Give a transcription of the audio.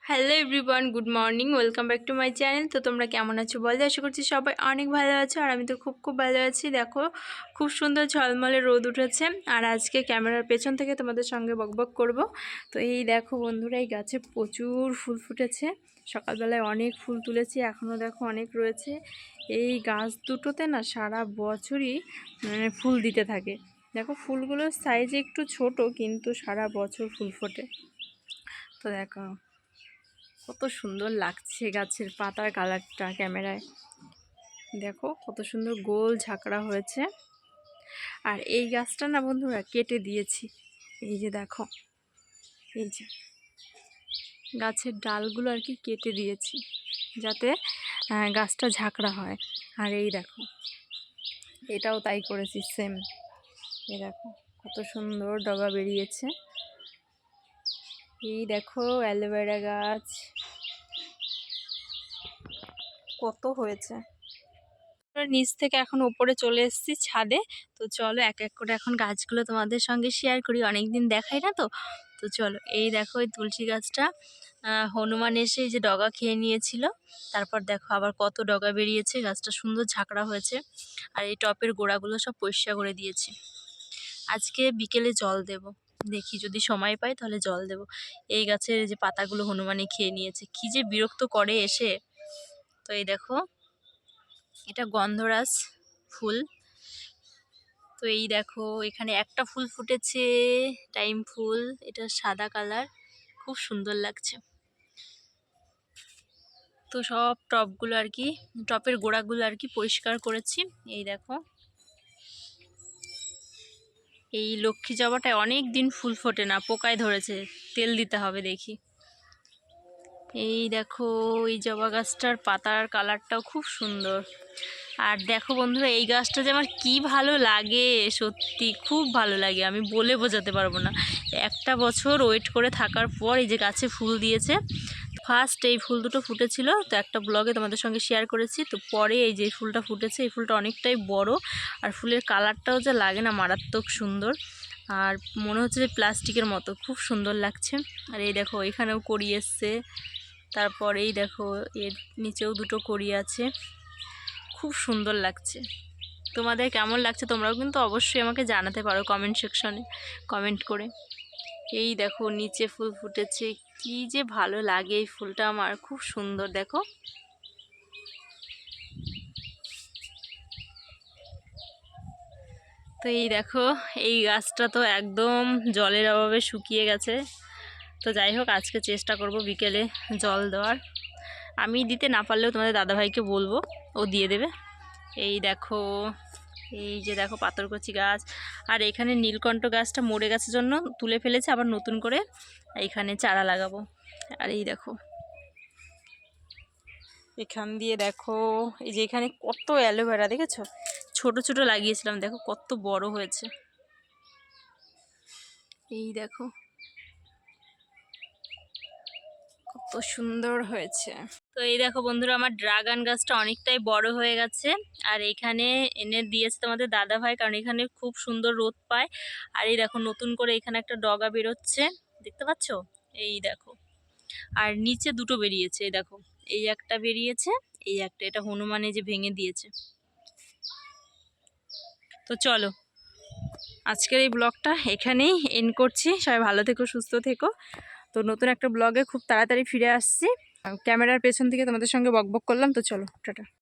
Hello everyone, good morning, welcome back to my channel. তো তোমরা কেমন আছো বলতে, আশা করছি সবাই অনেক ভালো আছো। আর আমি তো খুব ভালো আছি। দেখো খুব সুন্দর ঝলমলে রোদ উঠেছে। আর আজকে ক্যামেরার পেছন থেকে তোমাদের সঙ্গে বকবক করব। তো এই দেখো বন্ধুরা, এই গাছে প্রচুর ফুল ফুটেছে। সকালবেলায় অনেক ফুল তুলেছি, এখনও দেখো অনেক রয়েছে। এই গাছ দুটোতে না সারা বছরই ফুল দিতে থাকে। দেখো ফুলগুলোর সাইজ একটু ছোট, কিন্তু সারা বছর ফুল ফোটে। তো দেখো কত সুন্দর লাগছে গাছের পাতার কালারটা ক্যামেরায়। দেখো কত সুন্দর গোল ঝাঁকড়া হয়েছে। আর এই গাছটা না বন্ধুরা কেটে দিয়েছি। এই যে দেখো, এই যে গাছের ডালগুলো আর কি কেটে দিয়েছি, যাতে গাছটা ঝাঁকড়া হয়। আর এই দেখো এটাও তাই করেছি, সেম। এই দেখো কত সুন্দর ডগা বেরিয়েছে। এই দেখো অ্যালোভেরা গাছ কত হয়েছে। নিচ থেকে এখন উপরে চলে এসেছি ছাদে। তো চলো এক এক করে এখন গাছগুলো তোমাদের সঙ্গে শেয়ার করি, অনেকদিন দেখাই না তো। তো চলো, এই দেখো এই তুলসী গাছটা হনুমান এসে এই যে ডগা খেয়ে নিয়েছিল। তারপর দেখো আবার কত ডগা বেরিয়েছে, গাছটা সুন্দর ঝাঁকড়া হয়েছে। আর এই টপের গোড়াগুলো সব পরিষ্কার করে দিয়েছি। আজকে বিকেলে জল দেব, দেখি যদি সময় পাই তাহলে জল দেব। এই গাছের যে পাতাগুলো হনুমানে খেয়ে নিয়েছে, কি যে বিরক্ত করে এসে। তো এই দেখো এটা গন্ধরাজ ফুল। তো এই দেখো এখানে একটা ফুল ফুটেছে, টাইম ফুল, এটা সাদা কালার, খুব সুন্দর লাগছে। তো সব টপগুলো আর কি, টপের গোড়াগুলো আর কি পরিষ্কার করেছি। এই দেখো এই লক্ষ্মী জবাটায় অনেক দিন ফুল ফোটে না, পোকায় ধরেছে, তেল দিতে হবে দেখি। এই দেখো এই জবা গাছটার পাতার কালারটাও খুব সুন্দর। আর দেখো বন্ধুরা, এই গাছটা যে আমার কী ভালো লাগে, সত্যি খুব ভালো লাগে, আমি বলে বোঝাতে পারবো না। একটা বছর ওয়েট করে থাকার পর এই যে গাছে ফুল দিয়েছে। ফার্স্ট এই ফুল দুটো ফুটেছিল, তো একটা ব্লগে তোমাদের সঙ্গে শেয়ার করেছি। তো পরে এই যে ফুলটা ফুটেছে, এই ফুলটা অনেকটাই বড়। আর ফুলের কালারটাও যে লাগে না, মারাত্মক সুন্দর। আর মনে হচ্ছে যে প্লাস্টিকের মতো, খুব সুন্দর লাগছে। আর এই দেখো এখানেও কড়ি এসছে। তারপর এই দেখো এর নিচেও দুটো কড়ি আছে, খুব সুন্দর লাগছে। তোমাদের কেমন লাগছে তোমরাও কিন্তু অবশ্যই আমাকে জানাতে পারো কমেন্ট সেকশনে কমেন্ট করে। এই দেখো নিচে ফুল ফুটেছে, কি যে ভালো লাগে এই ফুলটা আমার, খুব সুন্দর। দেখো তো এই দেখো এই গাছটা তো একদম জলের অভাবে শুকিয়ে গেছে। তো যাই হোক, আজকে চেষ্টা করব বিকেলে জল দেওয়ার। আমি দিতে না পারলেও তোমাদের দাদাভাইকে বলবো, ও দিয়ে দেবে। এই দেখো এই যে দেখো পাথরকুচি গাছ। আর এখানে নীলকণ্ঠ গাছটা মরে গেছে জন্য তুলে ফেলেছে, আবার নতুন করে এখানে চারা লাগাবো। আর এই দেখো এখান দিয়ে দেখো এই যে এখানে কত অ্যালোভেরা দেখেছো, ছোট ছোট লাগিয়েছিলাম, দেখো কত বড় হয়েছে। এই দেখো কত সুন্দর হয়েছে। তো এই দেখো বন্ধুরা, আমার ড্রাগন গাছটা অনেকটাই বড় হয়ে গেছে। আর এখানে এনে দিয়েছে তোমাদের দাদা ভাই, কারণ এখানে খুব সুন্দর রোদ পায়। আর এই দেখো নতুন করে এখানে একটা ডগা বেরোচ্ছে, দেখতে পাচ্ছ? এই দেখো আর নিচে দুটো বেরিয়েছে, এই দেখো এই একটা বেরিয়েছে, এই একটা, এটা হনুমানে যে ভেঙে দিয়েছে। তো চলো আজকের এই ব্লগটা এখানেই এন্ড করছি। সবাই ভালো থেকো, সুস্থ থেকো। তো নতুন একটা ব্লগে খুব তাড়াতাড়ি ফিরে আসছি। ক্যামেরার পেছন থেকে তোমাদের সঙ্গে বকবক করলাম। তো চলো টাটা।